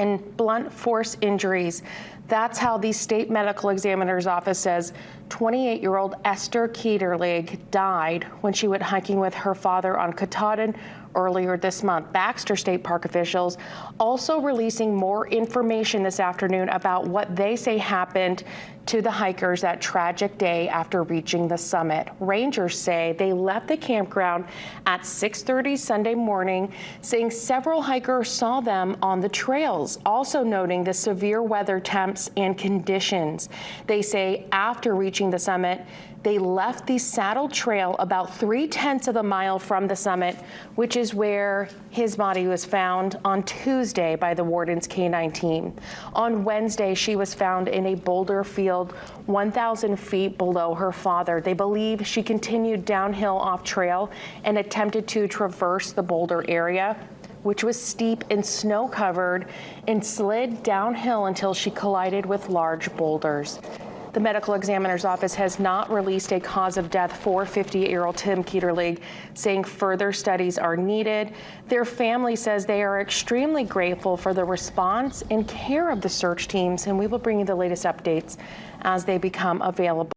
and blunt force injuries. That's how the state medical examiner's office says 28-year-old Esther Keterlig died when she went hiking with her father on Katahdin earlier this month. Baxter State Park officials also releasing more information this afternoon about what they say happened to the hikers that tragic day after reaching the summit. Rangers say they left the campground at 6:30 Sunday morning, saying several hikers saw them on the trails, also noting the severe weather temps and conditions. They say after reaching the summit, they left the saddle trail about 3/10 of a mile from the summit, which is where his body was found on Tuesday by the Warden's K-9 team. On Wednesday, she was found in a boulder field 1,000 feet below her father. They believe she continued downhill off trail and attempted to traverse the boulder area, which was steep and snow covered, and slid downhill until she collided with large boulders. The medical examiner's office has not released a cause of death for 58-year-old Tim Keterlig, saying further studies are needed. Their family says they are extremely grateful for the response and care of the search teams, and we will bring you the latest updates as they become available.